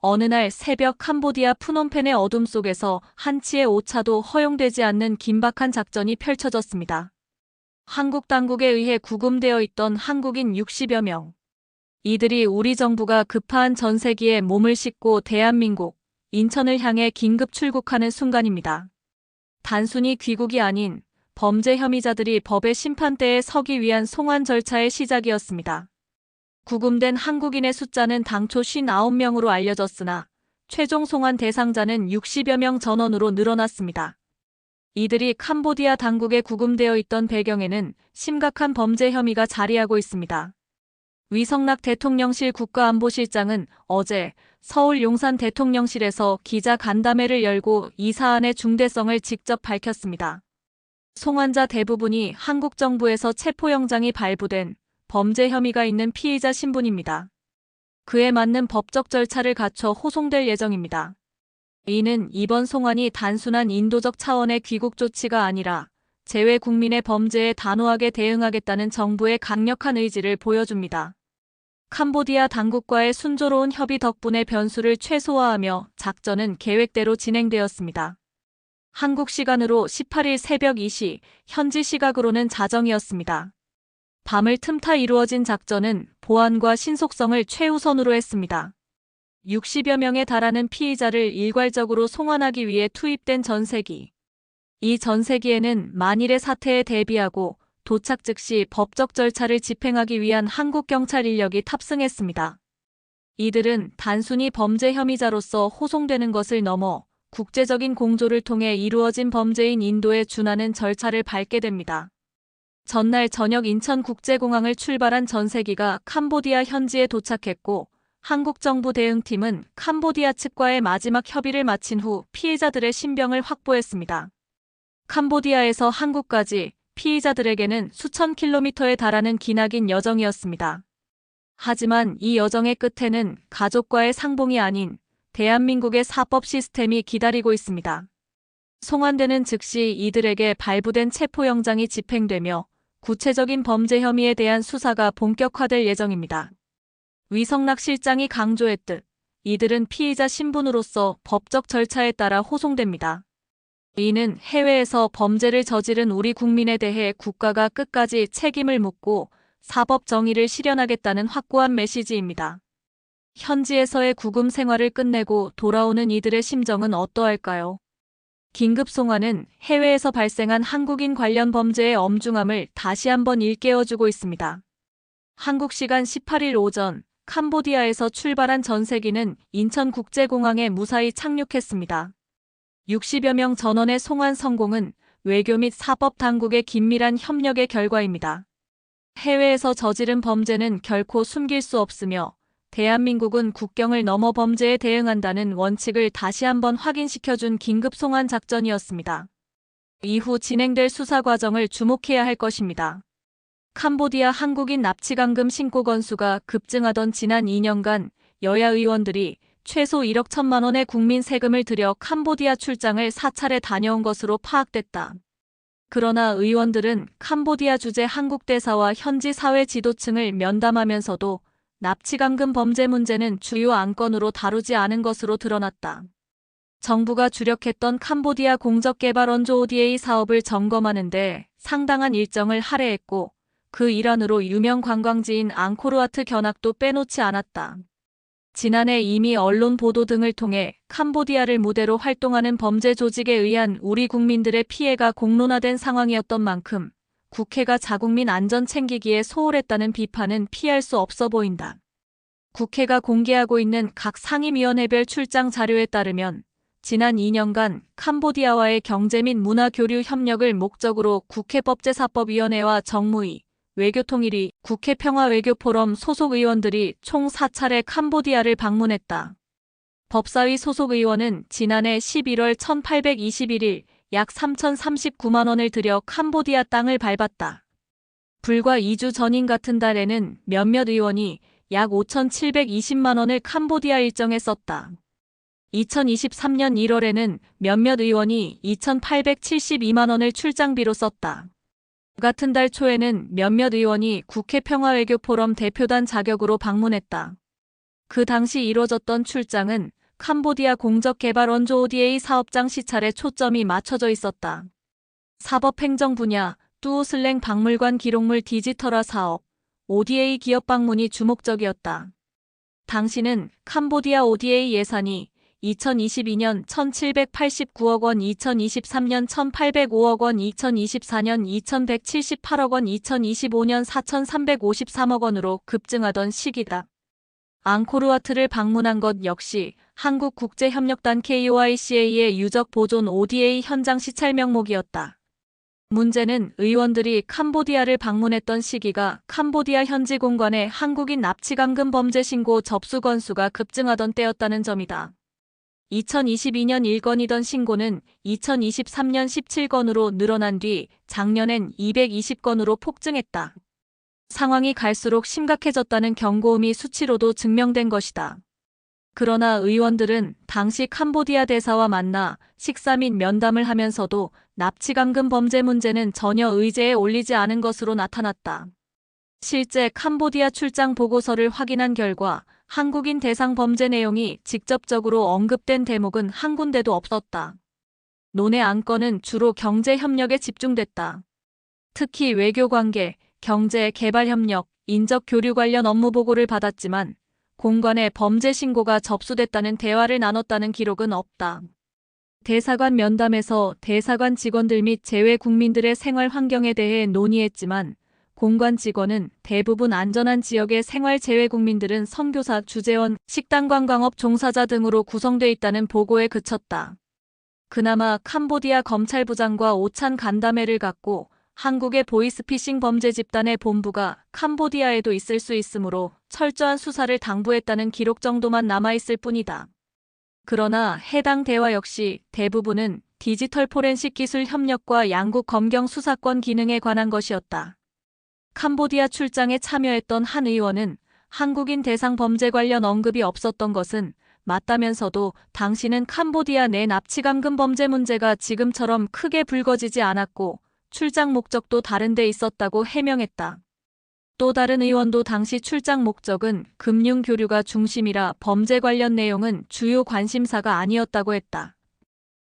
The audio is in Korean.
어느 날 새벽 캄보디아 프놈펜의 어둠 속에서 한치의 오차도 허용되지 않는 긴박한 작전이 펼쳐졌습니다. 한국 당국에 의해 구금되어 있던 한국인 60여 명. 이들이 우리 정부가 급파한 전세기에 몸을 싣고 대한민국, 인천을 향해 긴급 출국하는 순간입니다. 단순히 귀국이 아닌 범죄 혐의자들이 법의 심판대에 서기 위한 송환 절차의 시작이었습니다. 구금된 한국인의 숫자는 당초 59명으로 알려졌으나 최종 송환 대상자는 60여 명 전원으로 늘어났습니다. 이들이 캄보디아 당국에 구금되어 있던 배경에는 심각한 범죄 혐의가 자리하고 있습니다. 위성락 대통령실 국가안보실장은 어제 서울 용산 대통령실에서 기자 간담회를 열고 이 사안의 중대성을 직접 밝혔습니다. 송환자 대부분이 한국 정부에서 체포영장이 발부된 범죄 혐의가 있는 피의자 신분입니다. 그에 맞는 법적 절차를 갖춰 호송될 예정입니다. 이는 이번 송환이 단순한 인도적 차원의 귀국 조치가 아니라 재외 국민의 범죄에 단호하게 대응하겠다는 정부의 강력한 의지를 보여줍니다. 캄보디아 당국과의 순조로운 협의 덕분에 변수를 최소화하며 작전은 계획대로 진행되었습니다. 한국 시간으로 18일 새벽 2시, 현지 시각으로는 자정이었습니다. 밤을 틈타 이루어진 작전은 보안과 신속성을 최우선으로 했습니다. 60여 명에 달하는 피의자를 일괄적으로 송환하기 위해 투입된 전세기. 이 전세기에는 만일의 사태에 대비하고 도착 즉시 법적 절차를 집행하기 위한 한국 경찰 인력이 탑승했습니다. 이들은 단순히 범죄 혐의자로서 호송되는 것을 넘어 국제적인 공조를 통해 이루어진 범죄인 인도에 준하는 절차를 밟게 됩니다. 전날 저녁 인천국제공항을 출발한 전세기가 캄보디아 현지에 도착했고 한국 정부 대응팀은 캄보디아 측과의 마지막 협의를 마친 후 피해자들의 신병을 확보했습니다. 캄보디아에서 한국까지 피의자들에게는 수천 킬로미터에 달하는 기나긴 여정이었습니다. 하지만 이 여정의 끝에는 가족과의 상봉이 아닌 대한민국의 사법 시스템이 기다리고 있습니다. 송환되는 즉시 이들에게 발부된 체포영장이 집행되며 구체적인 범죄 혐의에 대한 수사가 본격화될 예정입니다. 위성락 실장이 강조했듯 이들은 피의자 신분으로서 법적 절차에 따라 호송됩니다. 이는 해외에서 범죄를 저지른 우리 국민에 대해 국가가 끝까지 책임을 묻고 사법 정의를 실현하겠다는 확고한 메시지입니다. 현지에서의 구금 생활을 끝내고 돌아오는 이들의 심정은 어떠할까요? 긴급 송환은 해외에서 발생한 한국인 관련 범죄의 엄중함을 다시 한번 일깨워주고 있습니다. 한국 시간 18일 오전 캄보디아에서 출발한 전세기는 인천국제공항에 무사히 착륙했습니다. 60여 명 전원의 송환 성공은 외교 및 사법 당국의 긴밀한 협력의 결과입니다. 해외에서 저지른 범죄는 결코 숨길 수 없으며 대한민국은 국경을 넘어 범죄에 대응한다는 원칙을 다시 한번 확인시켜준 긴급 송환 작전이었습니다. 이후 진행될 수사 과정을 주목해야 할 것입니다. 캄보디아 한국인 납치 감금 신고 건수가 급증하던 지난 2년간 여야 의원들이 최소 1억 1천만 원의 국민 세금을 들여 캄보디아 출장을 4차례 다녀온 것으로 파악됐다. 그러나 의원들은 캄보디아 주재 한국 대사와 현지 사회 지도층을 면담하면서도 납치 감금 범죄 문제는 주요 안건으로 다루지 않은 것으로 드러났다. 정부가 주력했던 캄보디아 공적개발원조 ODA 사업을 점검하는데 상당한 일정을 할애했고 그 일환으로 유명 관광지인 앙코르와트 견학도 빼놓지 않았다. 지난해 이미 언론 보도 등을 통해 캄보디아를 무대로 활동하는 범죄 조직에 의한 우리 국민들의 피해가 공론화된 상황이었던 만큼 국회가 자국민 안전 챙기기에 소홀했다는 비판은 피할 수 없어 보인다. 국회가 공개하고 있는 각 상임위원회별 출장 자료에 따르면 지난 2년간 캄보디아와의 경제 및 문화 교류 협력을 목적으로 국회법제사법위원회와 정무위, 외교통일위, 국회 평화외교포럼 소속 의원들이 총 4차례 캄보디아를 방문했다. 법사위 소속 의원은 지난해 11월 1821일 약 3,039만 원을 들여 캄보디아 땅을 밟았다. 불과 2주 전인 같은 달에는 몇몇 의원이 약 5,720만 원을 캄보디아 일정에 썼다. 2023년 1월에는 몇몇 의원이 2,872만 원을 출장비로 썼다. 같은 달 초에는 몇몇 의원이 국회 평화외교포럼 대표단 자격으로 방문했다. 그 당시 이뤄졌던 출장은 캄보디아 공적개발 원조 ODA 사업장 시찰에 초점이 맞춰져 있었다. 사법행정 분야, 뚜오슬랭 박물관 기록물 디지털화 사업, ODA 기업 방문이 주목적이었다. 당시는 캄보디아 ODA 예산이 2022년 1,789억 원, 2023년 1,805억 원, 2024년 2,178억 원, 2025년 4,353억 원으로 급증하던 시기다. 앙코르와트를 방문한 것 역시 한국국제협력단 KOICA의 유적 보존 ODA 현장 시찰 명목이었다. 문제는 의원들이 캄보디아를 방문했던 시기가 캄보디아 현지 공관의 한국인 납치감금 범죄 신고 접수 건수가 급증하던 때였다는 점이다. 2022년 1건이던 신고는 2023년 17건으로 늘어난 뒤 작년엔 220건으로 폭증했다. 상황이 갈수록 심각해졌다는 경고음이 수치로도 증명된 것이다. 그러나 의원들은 당시 캄보디아 대사와 만나 식사 및 면담을 하면서도 납치감금 범죄 문제는 전혀 의제에 올리지 않은 것으로 나타났다. 실제 캄보디아 출장 보고서를 확인한 결과 한국인 대상 범죄 내용이 직접적으로 언급된 대목은 한 군데도 없었다. 논의 안건은 주로 경제 협력에 집중됐다. 특히 외교관계, 경제, 개발협력, 인적 교류 관련 업무 보고를 받았지만 공관에 범죄 신고가 접수됐다는 대화를 나눴다는 기록은 없다. 대사관 면담에서 대사관 직원들 및 재외 국민들의 생활 환경에 대해 논의했지만 공관 직원은 대부분 안전한 지역의 생활 재외 국민들은 선교사, 주재원, 식당 관광업 종사자 등으로 구성돼 있다는 보고에 그쳤다. 그나마 캄보디아 검찰부장과 오찬 간담회를 갖고 한국의 보이스피싱 범죄 집단의 본부가 캄보디아에도 있을 수 있으므로 철저한 수사를 당부했다는 기록 정도만 남아있을 뿐이다. 그러나 해당 대화 역시 대부분은 디지털 포렌식 기술 협력과 양국 검경 수사권 기능에 관한 것이었다. 캄보디아 출장에 참여했던 한 의원은 한국인 대상 범죄 관련 언급이 없었던 것은 맞다면서도 당시는 캄보디아 내 납치감금 범죄 문제가 지금처럼 크게 불거지지 않았고 출장 목적도 다른 데 있었다고 해명했다. 또 다른 의원도 당시 출장 목적은 금융 교류가 중심이라 범죄 관련 내용은 주요 관심사가 아니었다고 했다.